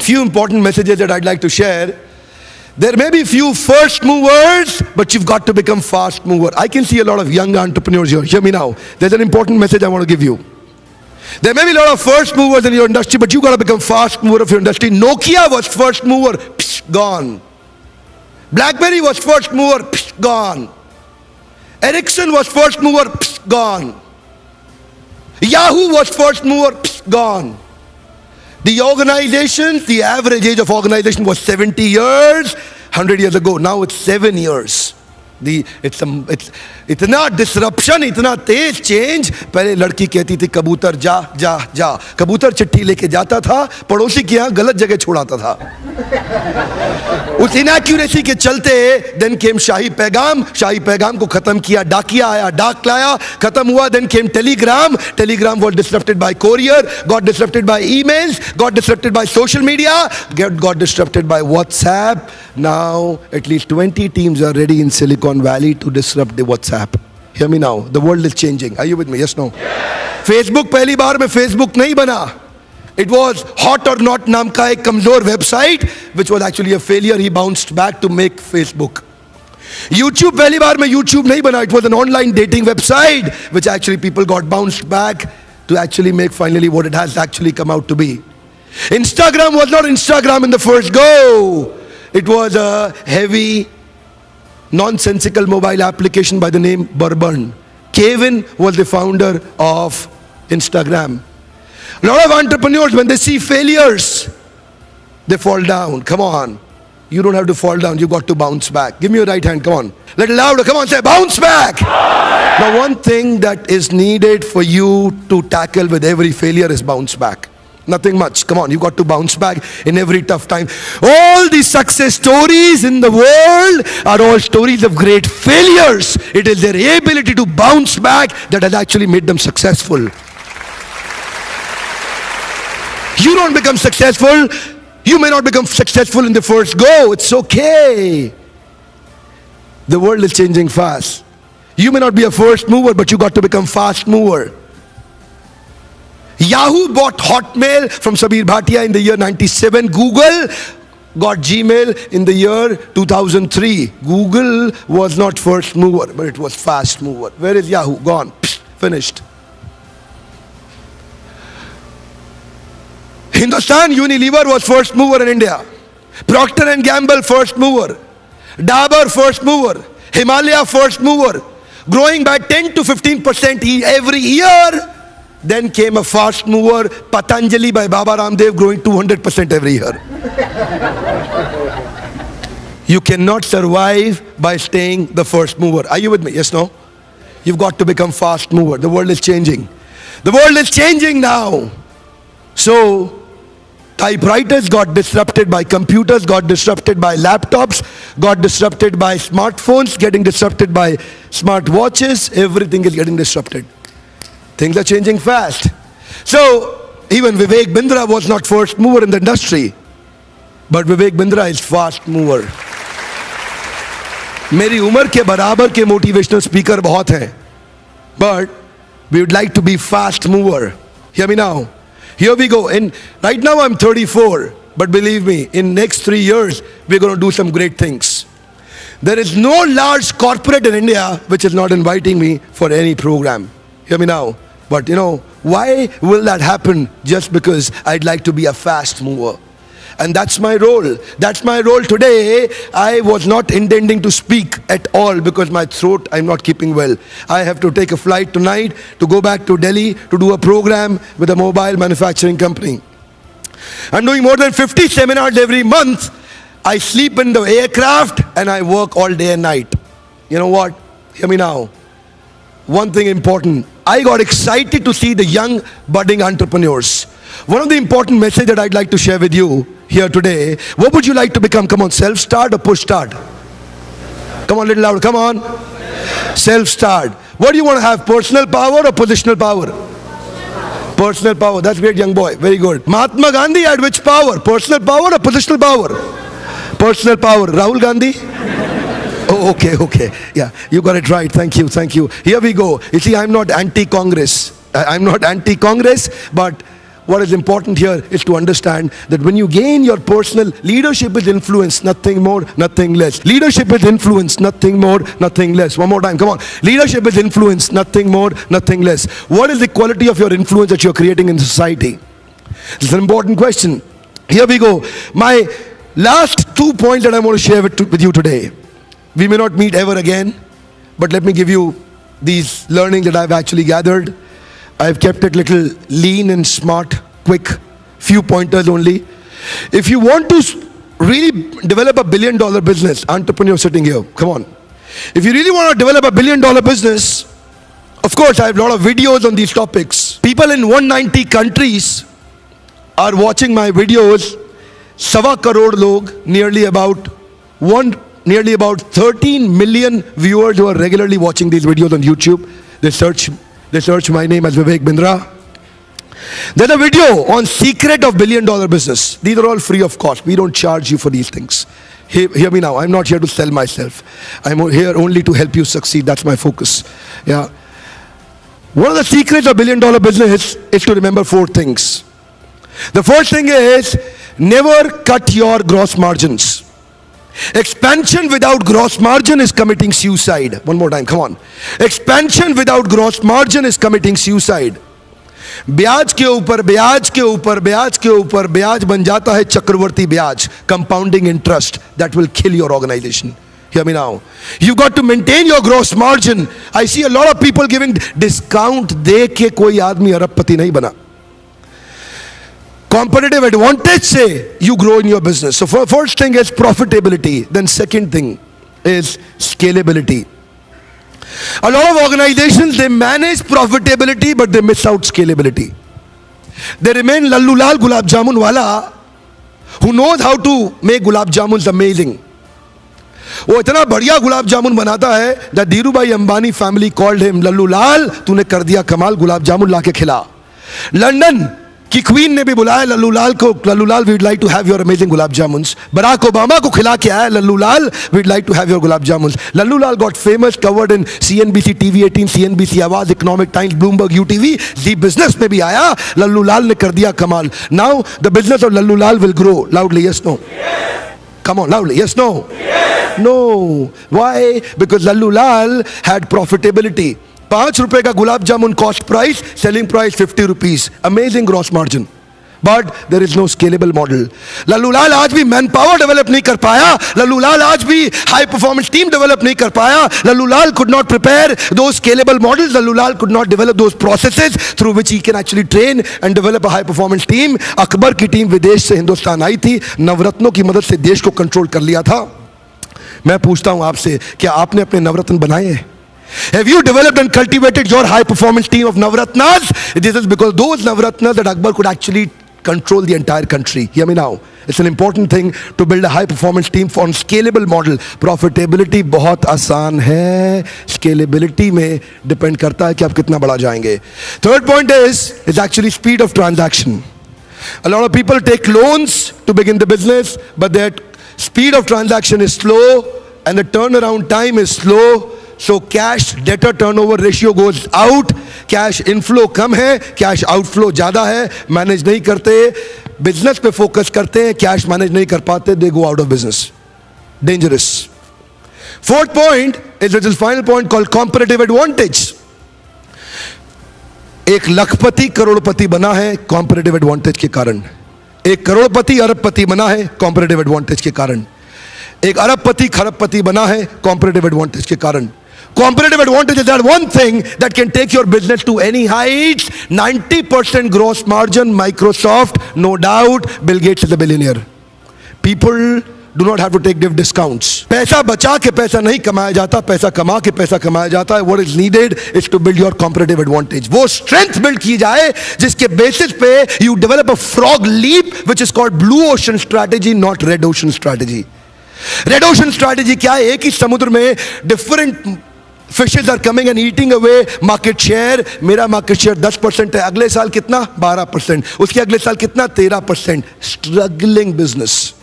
few important messages that I'd like to share. There may be few first movers, but you've got to become fast mover. I can see a lot of young entrepreneurs here. Hear me now. There's an important message I want to give you. There may be a lot of first movers in your industry, but you've got to become fast mover of your industry. Nokia was first mover, gone. BlackBerry was first mover, gone. Ericsson was first mover, gone. Yahoo was first mover, gone. The organizations, the average age of organization was 70 years 100 years ago. Now it's 7 years. It's इतना disruption, इतना तेज change. पहले लड़की कहती थी कबूतर जा जा जा, कबूतर चिट्ठी लेके जाता था, पड़ोसी के यहाँ गलत जगह छोड़ाता था. उस इनएक्यूरेसी के चलते देन केम शाही पैगाम को खत्म किया. डाकिया आया, डाक लाया, खत्म हुआ. Then came telegram was disrupted by courier, got disrupted by emails, got disrupted by social media, got disrupted by WhatsApp. Now at least 20 teams are ready in Silicon Valley to disrupt the WhatsApp. Hear me now. The world is changing. Are you with me? Yes, no? Yeah. Facebook पहली बार में Facebook नहीं बना. It was Hot or Not नाम का एक कमजोर website which was actually a failure. He bounced back to make Facebook. YouTube पहली बार में YouTube नहीं बना. It was an online dating website which actually people got bounced back to actually make finally what it has actually come out to be. Instagram was not Instagram in the first go. It was a heavy, nonsensical mobile application by the name Bourbon. Kevin was the founder of Instagram. A lot of entrepreneurs, when they see failures, they fall down. Come on. You don't have to fall down. You got to bounce back. Give me your right hand. Come on. Little louder. Come on. Say bounce back. Now, one thing that is needed for you to tackle with every failure is bounce back. Nothing much. Come on, you got to bounce back in every tough time. All the success stories in the world are all stories of great failures. It is their ability to bounce back that has actually made them successful. You don't become successful. You may not become successful in the first go. It's okay. The world is changing fast. You may not be a first mover, but you got to become fast mover. Yahoo bought Hotmail from Sabir Bhatia in the year 97. Google got Gmail in the year 2003. Google was not first mover, but it was fast mover. Where is Yahoo? Gone. Finished. Hindustan Unilever was first mover in India. Procter & Gamble first mover. Dabur first mover. Himalaya first mover. Growing by 10 to 15% every year. Then came a fast mover, Patanjali by Baba Ramdev, growing 200% every year. You cannot survive by staying the first mover. Are you with me? Yes, no? You've got to become fast mover. The world is changing. The world is changing now. So, typewriters got disrupted by computers, got disrupted by laptops, got disrupted by smartphones, getting disrupted by smartwatches. Everything is getting disrupted. Things are changing fast. So, even Vivek Bindra was not first mover in the industry. But Vivek Bindra is fast mover. मेरी उम्र के बराबर के motivational speaker बहुत हैं. But we would like to be fast mover. Hear me now. Here we go. And right now I'm 34. But believe me, in next 3 years, we're going to do some great things. There is no large corporate in India which is not inviting me for any program. Hear me now. But you know, why will that happen? Just because I'd like to be a fast mover. And that's my role. That's my role today. I was not intending to speak at all because my throat, I'm not keeping well. I have to take a flight tonight to go back to Delhi to do a program with a mobile manufacturing company. I'm doing more than 50 seminars every month. I sleep in the aircraft and I work all day and night. You know what? Hear me now. One thing important. I got excited to see the young budding entrepreneurs. One of the important messages that I'd like to share with you here today. What would you like to become? Come on, self-start or push-start? Come on, a little louder. Come on. Self-start. What do you want to have? Personal power or positional power? Personal power. That's great, young boy. Very good. Mahatma Gandhi had which power? Personal power or positional power? Personal power. Rahul Gandhi? Oh, okay. Yeah, you got it right. Thank you. Here we go. You see, I'm not anti-Congress. I'm not anti-Congress, but what is important here is to understand that when you gain your personal leadership is influence, nothing more, nothing less. Leadership is influence, nothing more, nothing less. One more time, come on. Leadership is influence, nothing more, nothing less. What is the quality of your influence that you're creating in society? This is an important question. Here we go. My last 2 points that I want to share with you today. We may not meet ever again, but let me give you these learnings that I've actually gathered. I've kept it little lean and smart, quick, few pointers only. If you want to really develop a $1 billion business, entrepreneur sitting here, come on. If you really want to develop a $1 billion business, of course I have a lot of videos on these topics. People in 190 countries are watching my videos. 1.25 crore log, nearly about 13 million viewers who are regularly watching these videos on YouTube. They search my name as Vivek Bindra. There's a video on secret of $1 billion business. These are all free of cost. We don't charge you for these things. Hear me now. I'm not here to sell myself. I'm here only to help you succeed. That's my focus. Yeah. One of the secrets of $1 billion business is to remember 4 things. The first thing is never cut your gross margins. Expansion without gross margin is committing suicide. One more time, come on. Expansion without gross margin is committing suicide. ब्याज के ऊपर ब्याज के ऊपर ब्याज के ऊपर ब्याज बन जाता है चक्रवर्ती ब्याज, compounding interest that will kill your organization. Hear me now. You've got to maintain your gross margin. I see a lot of people giving discount दे के कोई आदमी अरबपति नहीं बना. Competitive advantage say you grow in your business. So first thing is profitability. Then second thing is scalability. A lot of organizations, they manage profitability but they miss out scalability. They remain Lallu Lal Gulab Jamun wala who knows how to make gulab jamuns amazing. वो इतना बढ़िया गुलाब जामुन बनाता है that Dhirubhai Ambani family called him, Lallu लाल तूने कर दिया कमाल, गुलाब जामुन लाके खिला. लंदन की क्वीन ने भी बुलाया लल्लू लाल को, Lallu Lal we'd like to have your amazing gulab jamuns. Barack Obama को खिला के आया Lallu Lal, we'd like to have your gulab jamuns. Lallu Lal got famous, covered in CNBC TV 18, CNBC Awaaz, Economic Times, Bloomberg UTV, Zee business में भी आया. लल्लू लाल ने कर दिया कमाल. Now the business of Lallu Lal will grow. Loudly yes no? Come on, loudly. Yes, no? Yes. No. Why? Because Lallu Lal had profitability. 5 रुपए का gulab jamun cost price, selling price 50 rupees. Amazing gross margin. But there is no scalable model. Lallu लाल आज भी man power develop नहीं कर पाया. लल्लू लाल आज भी high performance team develop नहीं कर पाया. लल्लू लाल could not prepare those scalable models. Lallu Lal could not develop those processes through which he can actually train and develop a high performance team. Akbar की team विदेश से हिंदुस्तान आई थी, नवरत्नों की मदद से देश को कंट्रोल कर लिया था. मैं पूछता हूं आपसे, क्या आपने अपने नवरत्न बनाए हैं? Have you developed and cultivated your high performance team of Navratnas? This is because those Navratnas that Akbar could actually control the entire country. Hear me now. It's an important thing to build a high performance team on scalable model. Profitability बहुत आसान है, scalability में depend करता है कि आप कितना बड़ा जाएंगे. Third point is actually speed of transaction. A lot of people take loans to begin the business, but their speed of transaction is slow and the turnaround time is slow. So cash debtor turnover ratio goes out. Cash inflow कम है, cash outflow ज़्यादा है. Manage नहीं करते, business पे focus करते हैं, cash manage नहीं कर पाते, they go out of business. Dangerous. Fourth point is this final point called competitive advantage. एक लखपति करोड़पति बना है competitive advantage के कारण. एक करोड़पति अरबपति बना है competitive advantage के कारण. एक अरबपति खरबपति बना है competitive advantage के कारण. Competitive advantage is that one thing that can take your business to any heights. 90% gross margin, Microsoft, no doubt. Bill Gates is a billionaire. People do not have to take discounts. पैसा बचा के पैसा नहीं कमाया जाता, पैसा कमा के पैसा कमाया जाता है. What is needed is to build your competitive advantage. वो strength build की जाए जिसके basis पे you develop a frog leap, which is called blue ocean strategy, not red ocean strategy. Red ocean strategy क्या है? एक ही समुद्र में different fishes are coming and eating away market share. मेरा market share 10% है, अगले साल कितना? 12%. उसके अगले साल कितना? 13%. Struggling business.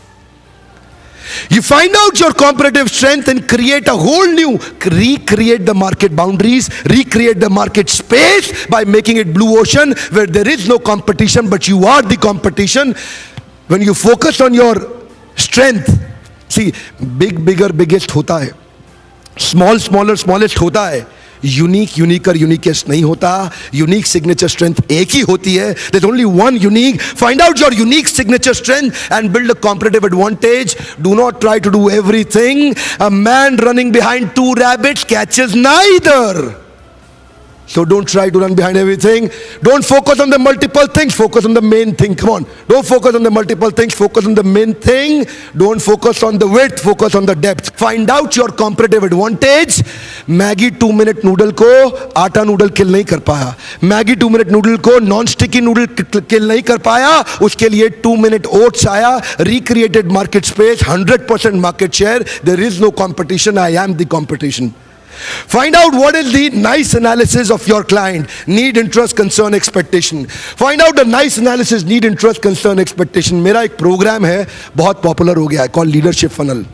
You find out your competitive strength and create a whole new, recreate the market boundaries, recreate the market space by making it blue ocean where there is no competition but you are the competition. When you focus on your strength, see, big, bigger, biggest hota hai. Small, smaller, smallest hota hai. Unique uniquer uniquest नहीं होता. Unique signature strength एक ही होती है. There is only one unique. Find out your unique signature strength and build a competitive advantage. Do not try to do everything. A man running behind two rabbits catches neither. So don't try to run behind everything. Don't focus on the multiple things. Focus on the main thing. Come on. Don't focus on the multiple things. Focus on the main thing. Don't focus on the width. Focus on the depth. Find out your competitive advantage. Maggi 2-minute noodle को आटा noodle किल नहीं कर पाया. Maggi 2-minute noodle को non sticky noodle किल नहीं कर पाया. उसके लिए 2-minute oats आया. Recreated market space. 100% market share. There is no competition. I am the competition. Find out what is the nice analysis of your client. Need, interest, concern, expectation. Find out the nice analysis, need, interest, concern, expectation. मेरा एक program है, बहुत popular हो गया है, called Leadership Funnel.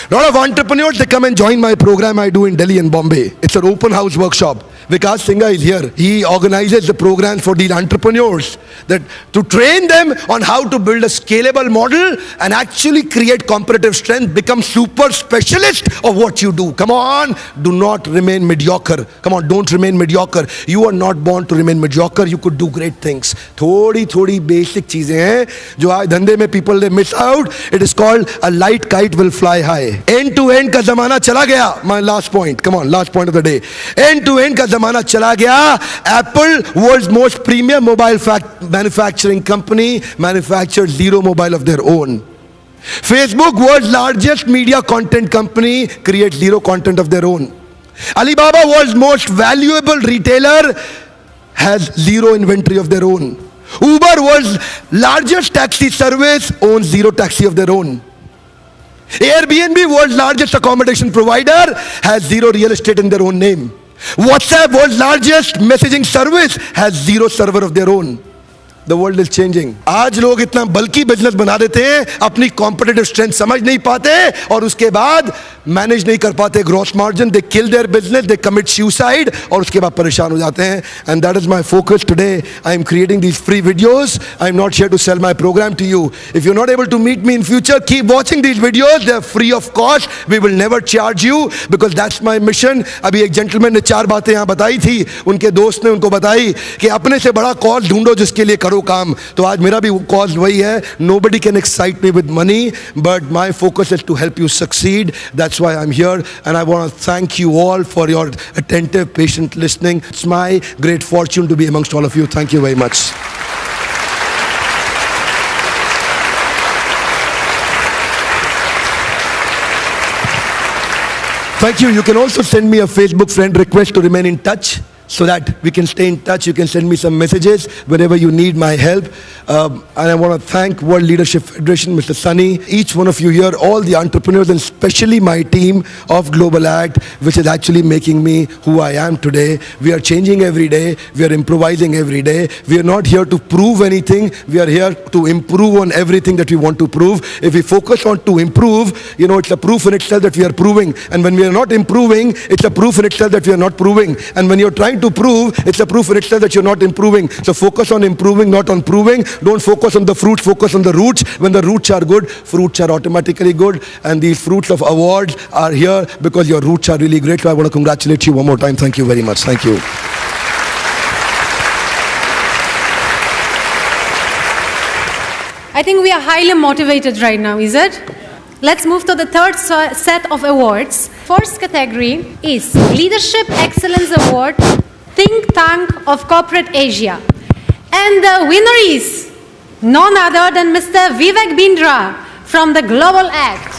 A lot of entrepreneurs, they come and join my program I do in Delhi and Bombay. It's an open house workshop. Vikas Singha is here. He organizes the program for these entrepreneurs that to train them on how to build a scalable model and actually create competitive strength, become super specialist of what you do. Come on, do not remain mediocre. Come on, don't remain mediocre. You are not born to remain mediocre. You could do great things. थोड़ी basic चीजें हैं जो आज धंधे में people they miss out. It is called a light kite will fly high. End to end का जमाना चला गया. My last point. Come on, last point of the day. End to end का जमाना चला गया. Apple, world's most premium mobile manufacturing company, manufactured zero mobile of their own. Facebook, world's largest media content company, creates zero content of their own. Alibaba, world's most valuable retailer, has zero inventory of their own. Uber, world's largest taxi service, owns zero taxi of their own. Airbnb, world's largest accommodation provider, has zero real estate in their own name. WhatsApp, world's largest messaging service, has zero server of their own. The world is changing. आज लोग इतना बल्कि business बना देते हैं, अपनी competitive strength समझ नहीं पाते और उसके बाद मैनेज नहीं कर पाते gross margin. They kill their business, they commit suicide और उसके बाद परेशान हो जाते हैं. And that is my focus today. I am creating these free videos. I am not here to sell my program to you. If you are not able to meet me in future, keep watching these videos. They are free of cost. We will never charge you because that's my mission. अभी एक gentleman ने 4 बातें यहाँ बताई थी. उनके दोस्त ने उनको बताई कि अपने से बड़ा कॉज ढूंढो जिसके लिए करो काम. तो आज मेरा भी कॉज वही है. Nobody can excite me with money, but my focus is to help you succeed. That's why I'm here, and I want to thank you all for your attentive, patient listening. It's my great fortune to be amongst all of you. Thank you very much. Thank you. You can also send me a Facebook friend request to remain in touch, so that we can stay in touch. You can send me some messages whenever you need my help. And I want to thank World Leadership Federation, Mr. Sunny, each one of you here, all the entrepreneurs, and especially my team of Global Act, which is actually making me who I am today. We are changing every day. We are improvising every day. We are not here to prove anything. We are here to improve on everything that we want to prove. If we focus on to improve, you know, it's a proof in itself that we are proving. And when we are not improving, it's a proof in itself that we are not proving. And when you're trying to prove, it's a proof in itself that you're not improving. So focus on improving, not on proving. Don't focus on the fruits, focus on the roots. When the roots are good, fruits are automatically good. And these fruits of awards are here because your roots are really great. So I want to congratulate you one more time. Thank you very much. Thank you. I think we are highly motivated right now, is it? Let's move to the third set of awards. First category is Leadership Excellence Award, Think Tank of Corporate Asia. And the winner is none other than Mr. Vivek Bindra from the Global Act.